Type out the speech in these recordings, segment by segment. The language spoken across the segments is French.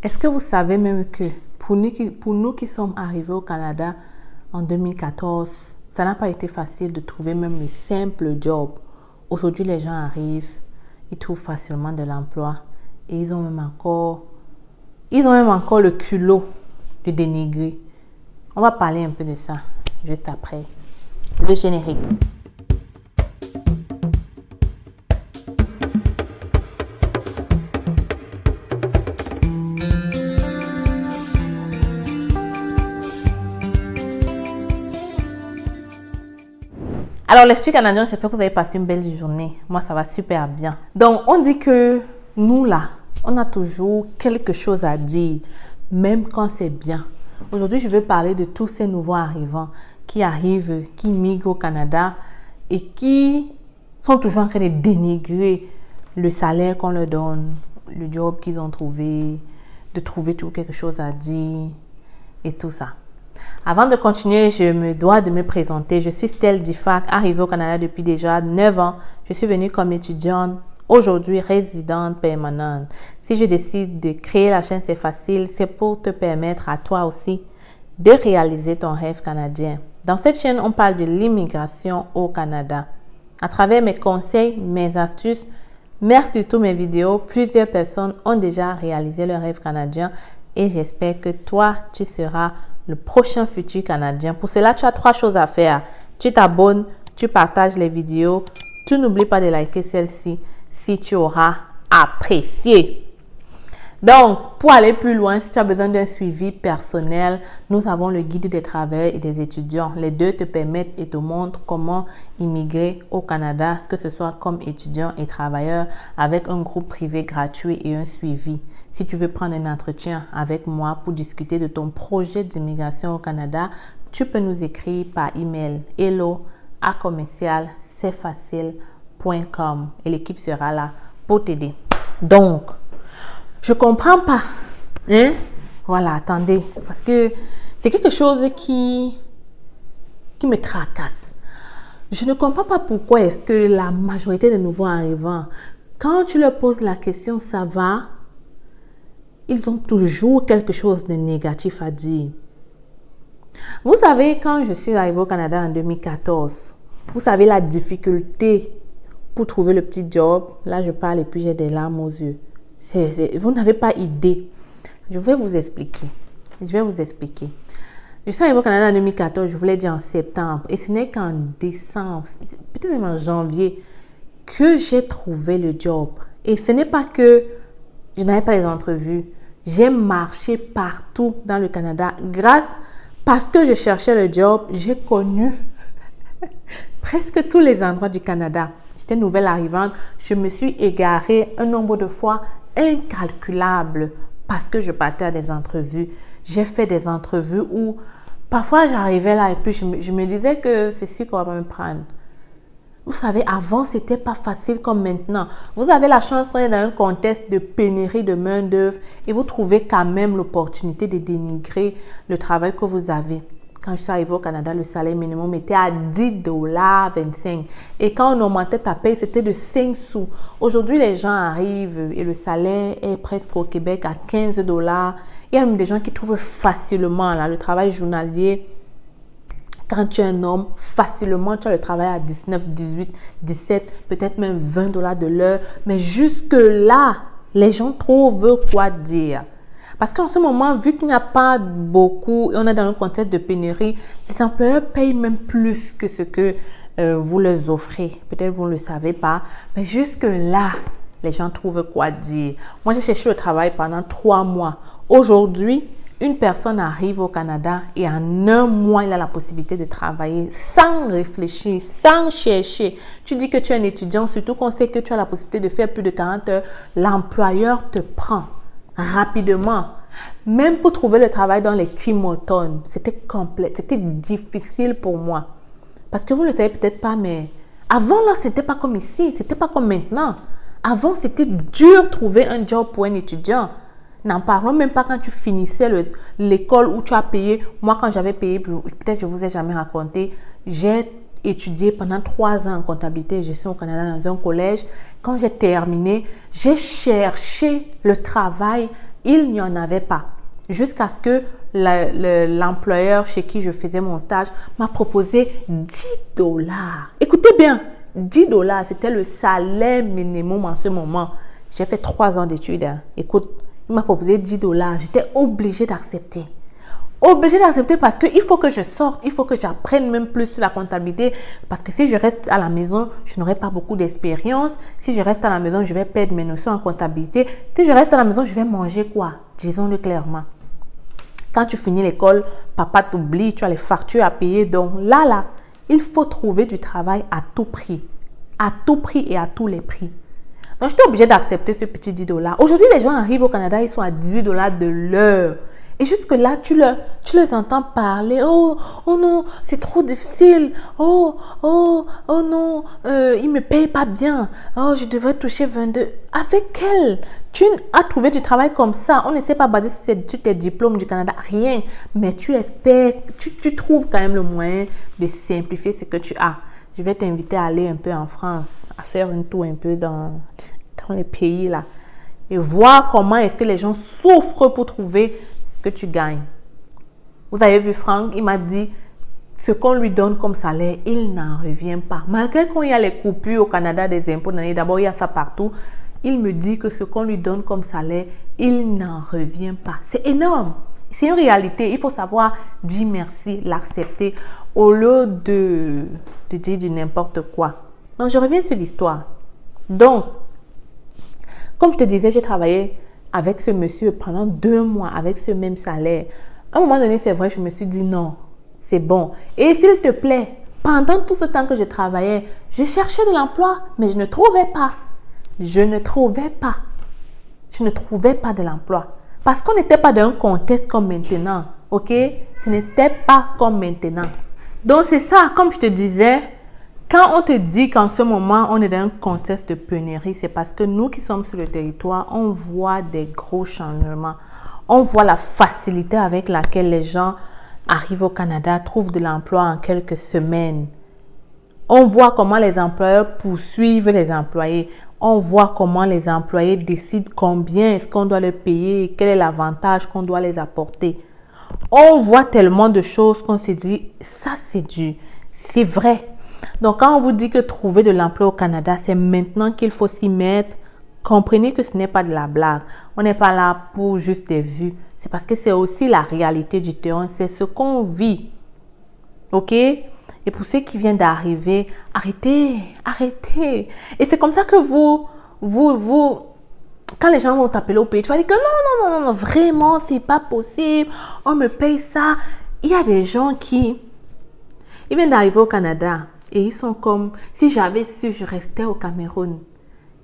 Est-ce que vous savez même que pour nous qui sommes arrivés au Canada en 2014, ça n'a pas été facile de trouver même le simple job. Aujourd'hui, les gens arrivent, ils trouvent facilement de l'emploi et ils ont même encore le culot de dénigrer. On va parler un peu de ça juste après le générique. Alors, l'Institut canadien, j'espère que vous avez passé une belle journée. Moi, ça va super bien. Donc, on dit que nous, là, on a toujours quelque chose à dire, même quand c'est bien. Aujourd'hui, je veux parler de tous ces nouveaux arrivants qui arrivent, qui migrent au Canada et qui sont toujours en train de dénigrer le salaire qu'on leur donne, le job qu'ils ont trouvé, de trouver toujours quelque chose à dire et tout ça. Avant de continuer, je me dois de me présenter. Je suis Stell Difac, arrivée au Canada depuis déjà 9 ans. Je suis venue comme étudiante, aujourd'hui résidente permanente. Si je décide de créer la chaîne C'est Facile, c'est pour te permettre à toi aussi de réaliser ton rêve canadien. Dans cette chaîne, on parle de l'immigration au Canada. À travers mes conseils, mes astuces, mais surtout mes vidéos, plusieurs personnes ont déjà réalisé leur rêve canadien et j'espère que toi, tu seras le prochain futur Canadien. Pour cela, tu as 3 choses à faire. Tu t'abonnes, tu partages les vidéos. Tu n'oublies pas de liker celle-ci si tu auras apprécié. Donc, pour aller plus loin, si tu as besoin d'un suivi personnel, nous avons le guide des travailleurs et des étudiants. Les deux te permettent et te montrent comment immigrer au Canada, que ce soit comme étudiant et travailleur, avec un groupe privé gratuit et un suivi. Si tu veux prendre un entretien avec moi pour discuter de ton projet d'immigration au Canada, tu peux nous écrire par email hello@cfacile.com et l'équipe sera là pour t'aider. Donc, je comprends pas. Voilà, attendez. Parce que c'est quelque chose qui me tracasse. Je ne comprends pas pourquoi est-ce que la majorité des nouveaux arrivants, quand tu leur poses la question, ça va, ils ont toujours quelque chose de négatif à dire. Vous savez, quand je suis arrivée au Canada en 2014, vous savez la difficulté pour trouver le petit job. Là, je parle et puis j'ai des larmes aux yeux. Vous n'avez pas idée. Je vais vous expliquer. Je suis arrivée au Canada en 2014, je voulais dire en septembre. Et ce n'est qu'en décembre, peut-être même en janvier, que j'ai trouvé le job. Et ce n'est pas que je n'avais pas les entrevues. J'ai marché partout dans le Canada. Parce que je cherchais le job, j'ai connu presque tous les endroits du Canada. J'étais nouvelle arrivante. Je me suis égarée un nombre de fois incalculable parce que je partais à des entrevues. J'ai fait des entrevues où parfois j'arrivais là et puis je me disais que c'est sûr qu'on va me prendre. Vous savez, avant, c'était pas facile comme maintenant. Vous avez la chance d'être dans un contexte de pénurie de main-d'œuvre et vous trouvez quand même l'opportunité de dénigrer le travail que vous avez. Quand je suis arrivée au Canada, le salaire minimum était à 10,25 $. Et quand on augmentait ta paye, c'était de 5 sous. Aujourd'hui, les gens arrivent et le salaire est presque au Québec à 15 $. Il y a même des gens qui trouvent facilement là, le travail journalier. Quand tu es un homme, facilement, tu as le travail à 19, 18, 17, peut-être même 20 $ de l'heure. Mais jusque-là, les gens trouvent quoi dire. Parce qu'en ce moment, vu qu'il n'y a pas beaucoup, on est dans un contexte de pénurie, les employeurs payent même plus que ce que vous leur offrez. Peut-être vous ne le savez pas, mais jusque-là, les gens trouvent quoi dire. Moi, j'ai cherché le travail pendant 3 mois. Aujourd'hui, une personne arrive au Canada et en 1 mois, il a la possibilité de travailler sans réfléchir, sans chercher. Tu dis que tu es un étudiant, surtout qu'on sait que tu as la possibilité de faire plus de 40 heures. L'employeur te prend rapidement. Même pour trouver le travail dans les Tim Hortons, c'était difficile pour moi. Parce que vous ne le savez peut-être pas, mais avant là, c'était pas comme ici, c'était pas comme maintenant. Avant, c'était dur de trouver un job pour un étudiant. N'en parlons même pas quand tu finissais l'école où tu as payé. Moi, quand j'avais payé, peut-être je ne vous ai jamais raconté, j'ai étudié pendant 3 ans en comptabilité et gestion au Canada dans un collège. Quand j'ai terminé, j'ai cherché le travail il n'y en avait pas. Jusqu'à ce que l'employeur chez qui je faisais mon stage m'a proposé $10. Écoutez bien, $10, c'était le salaire minimum en ce moment. J'ai fait 3 ans d'études. Écoute, il m'a proposé $10. J'étais obligée d'accepter. Obligée d'accepter parce qu'il faut que je sorte, il faut que j'apprenne même plus sur la comptabilité. Parce que si je reste à la maison, je n'aurai pas beaucoup d'expérience. Si je reste à la maison, je vais perdre mes notions en comptabilité. Si je reste à la maison, je vais manger quoi? Disons-le clairement. Quand tu finis l'école, papa t'oublie, tu as les factures à payer. Donc là, il faut trouver du travail à tout prix. À tout prix et à tous les prix. Donc, j'étais obligée d'accepter ce petit $10. Aujourd'hui, les gens arrivent au Canada, ils sont à $18 de l'heure. Et jusque-là, tu les entends parler. Oh non, c'est trop difficile. Oh non, ils ne me payent pas bien. Oh, je devrais toucher 22. Avec quel? Tu as trouvé du travail comme ça. On ne sait pas basé sur tes diplômes du Canada. Rien. Mais tu espères, tu trouves quand même le moyen de simplifier ce que tu as. Je vais t'inviter à aller un peu en France, à faire un tour un peu dans les pays là. Et voir comment est-ce que les gens souffrent pour trouver que tu gagnes. Vous avez vu Franck, il m'a dit ce qu'on lui donne comme salaire, il n'en revient pas. Malgré qu'il y a les coupures au Canada des impôts, d'abord il y a ça partout, il me dit que ce qu'on lui donne comme salaire, il n'en revient pas. C'est énorme. C'est une réalité. Il faut savoir dire merci, l'accepter au lieu de dire du n'importe quoi. Donc je reviens sur l'histoire. Donc, comme je te disais, j'ai travaillé avec ce monsieur pendant 2 mois avec ce même salaire. À un moment donné, c'est vrai, je me suis dit non, c'est bon. Et s'il te plaît, pendant tout ce temps que je travaillais, je cherchais de l'emploi, mais je ne trouvais pas. Je ne trouvais pas de l'emploi. Parce qu'on n'était pas dans un contexte comme maintenant, ok? Ce n'était pas comme maintenant. Donc c'est ça, comme je te disais, quand on te dit qu'en ce moment, on est dans un contexte de pénurie, c'est parce que nous qui sommes sur le territoire, on voit des gros changements. On voit la facilité avec laquelle les gens arrivent au Canada, trouvent de l'emploi en quelques semaines. On voit comment les employeurs poursuivent les employés. On voit comment les employés décident combien est-ce qu'on doit leur payer et quel est l'avantage qu'on doit les apporter. On voit tellement de choses qu'on se dit, ça c'est vrai. Donc, quand on vous dit que trouver de l'emploi au Canada, c'est maintenant qu'il faut s'y mettre, comprenez que ce n'est pas de la blague. On n'est pas là pour juste des vues. C'est parce que c'est aussi la réalité du terrain. C'est ce qu'on vit. OK? Et pour ceux qui viennent d'arriver, arrêtez. Et c'est comme ça que vous, quand les gens vont t'appeler au pays, tu vas dire que non, vraiment, c'est pas possible. On me paye ça. Il y a des gens qui, ils viennent d'arriver au Canada. Et ils sont comme, si j'avais su, je restais au Cameroun.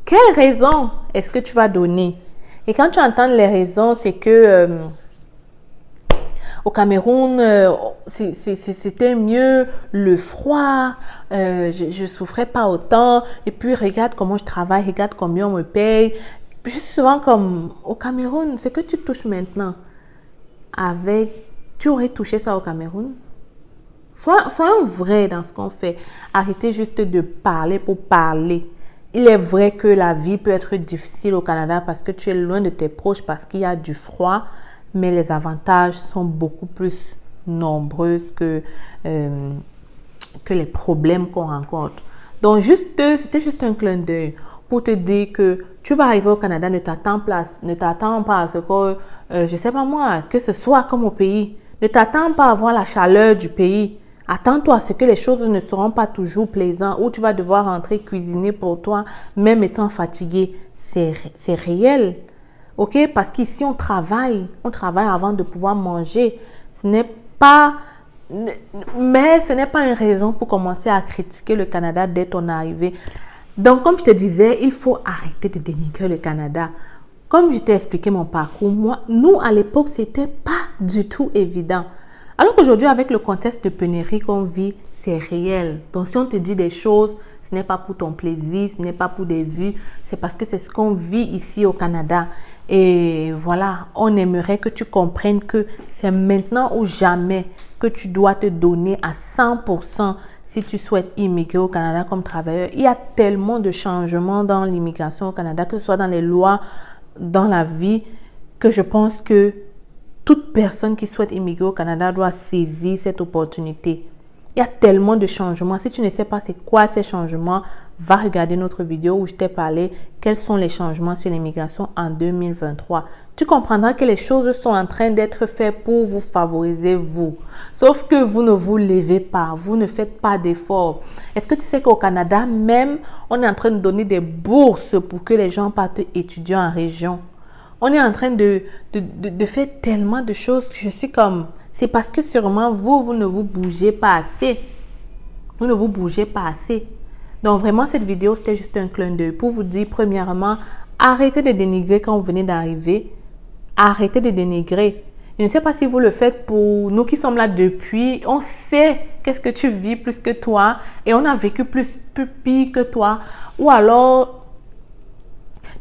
Quelle raison est-ce que tu vas donner? Et quand tu entends les raisons, c'est que au Cameroun, c'était mieux, le froid, je souffrais pas autant. Et puis, regarde comment je travaille, regarde combien on me paye. Je suis souvent comme, au Cameroun, ce que tu touches maintenant, tu aurais touché ça au Cameroun? Soyons vrais dans ce qu'on fait. Arrêtez juste de parler pour parler. Il est vrai que la vie peut être difficile au Canada parce que tu es loin de tes proches, parce qu'il y a du froid, mais les avantages sont beaucoup plus nombreux que les problèmes qu'on rencontre. Donc, c'était juste un clin d'œil pour te dire que tu vas arriver au Canada, ne t'attends pas à ce que, je sais pas moi, que ce soit comme au pays. Ne t'attends pas à voir la chaleur du pays. Attends-toi à ce que les choses ne seront pas toujours plaisantes, où tu vas devoir rentrer cuisiner pour toi, même étant fatigué. C'est réel. OK? Parce qu'ici, on travaille avant de pouvoir manger. Mais ce n'est pas une raison pour commencer à critiquer le Canada dès ton arrivée. Donc, comme je te disais, il faut arrêter de dénigrer le Canada. Comme je t'ai expliqué mon parcours, nous, à l'époque, ce n'était pas du tout évident. Alors qu'aujourd'hui, avec le contexte de pénurie qu'on vit, c'est réel. Donc, si on te dit des choses, ce n'est pas pour ton plaisir, ce n'est pas pour des vues, c'est parce que c'est ce qu'on vit ici au Canada. Et voilà, on aimerait que tu comprennes que c'est maintenant ou jamais que tu dois te donner à 100% si tu souhaites immigrer au Canada comme travailleur. Il y a tellement de changements dans l'immigration au Canada, que ce soit dans les lois, dans la vie. que je pense que toute personne qui souhaite immigrer au Canada doit saisir cette opportunité. Il y a tellement de changements. Si tu ne sais pas c'est quoi ces changements, va regarder notre vidéo où je t'ai parlé quels sont les changements sur l'immigration en 2023. Tu comprendras que les choses sont en train d'être faites pour vous favoriser, vous. Sauf que vous ne vous levez pas, vous ne faites pas d'efforts. Est-ce que tu sais qu'au Canada, même, on est en train de donner des bourses pour que les gens partent étudier en région? On est en train de faire tellement de choses que je suis comme... C'est parce que sûrement, vous ne vous bougez pas assez. Vous ne vous bougez pas assez. Donc, vraiment, cette vidéo, c'était juste un clin d'œil pour vous dire, premièrement, arrêtez de dénigrer quand vous venez d'arriver. Arrêtez de dénigrer. Je ne sais pas si vous le faites pour nous qui sommes là depuis. On sait qu'est-ce que tu vis plus que toi et on a vécu plus pire que toi. Ou alors...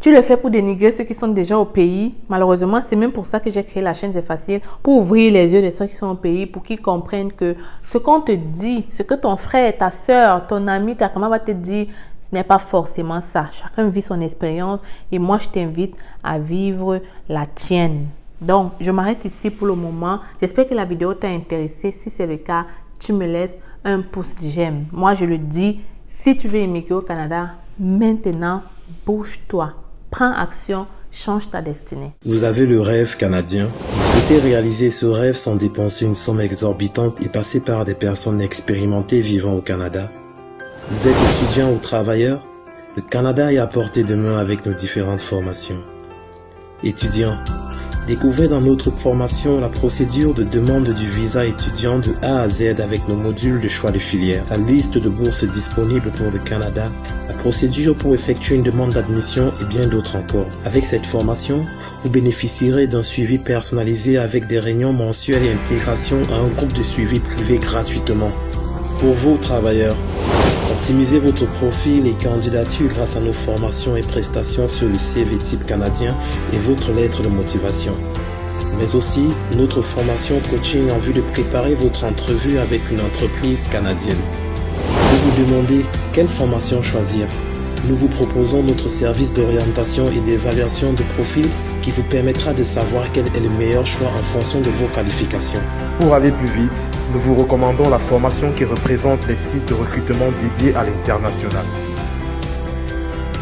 tu le fais pour dénigrer ceux qui sont déjà au pays. Malheureusement, c'est même pour ça que j'ai créé la chaîne C'est Facile, pour ouvrir les yeux de ceux qui sont au pays, pour qu'ils comprennent que ce qu'on te dit, ce que ton frère, ta soeur, ton ami, ta maman va te dire, ce n'est pas forcément ça. Chacun vit son expérience et moi, je t'invite à vivre la tienne. Donc, je m'arrête ici pour le moment. J'espère que la vidéo t'a intéressé. Si c'est le cas, tu me laisses un pouce j'aime. Moi, je le dis, si tu veux immigrer au Canada, maintenant, bouge-toi. Prends action, change ta destinée. Vous avez le rêve canadien. Vous souhaitez réaliser ce rêve sans dépenser une somme exorbitante et passer par des personnes expérimentées vivant au Canada. Vous êtes étudiant ou travailleur? Le Canada est à portée de main avec nos différentes formations. Étudiant, découvrez dans notre formation la procédure de demande du visa étudiant de A à Z avec nos modules de choix de filière, la liste de bourses disponibles pour le Canada, la procédure pour effectuer une demande d'admission et bien d'autres encore. Avec cette formation, vous bénéficierez d'un suivi personnalisé avec des réunions mensuelles et intégration à un groupe de suivi privé gratuitement. Pour vous, travailleurs, optimisez votre profil et candidature grâce à nos formations et prestations sur le CV type canadien et votre lettre de motivation. Mais aussi notre formation coaching en vue de préparer votre entrevue avec une entreprise canadienne. Vous vous demandez quelle formation choisir? Nous vous proposons notre service d'orientation et d'évaluation de profil qui vous permettra de savoir quel est le meilleur choix en fonction de vos qualifications. Pour aller plus vite, nous vous recommandons la formation qui représente les sites de recrutement dédiés à l'international.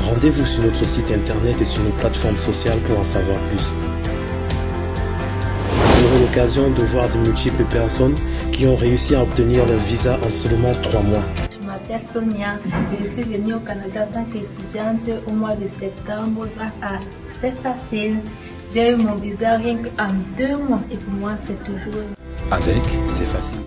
Rendez-vous sur notre site internet et sur nos plateformes sociales pour en savoir plus. Vous aurez l'occasion de voir de multiples personnes qui ont réussi à obtenir leur visa en seulement 3 mois. Je m'appelle Sonia et je suis venue au Canada en tant qu'étudiante au mois de septembre grâce à C'est Facile. J'ai eu mon visa rien qu'en 2 mois et pour moi c'est toujours... Avec C'est Facile.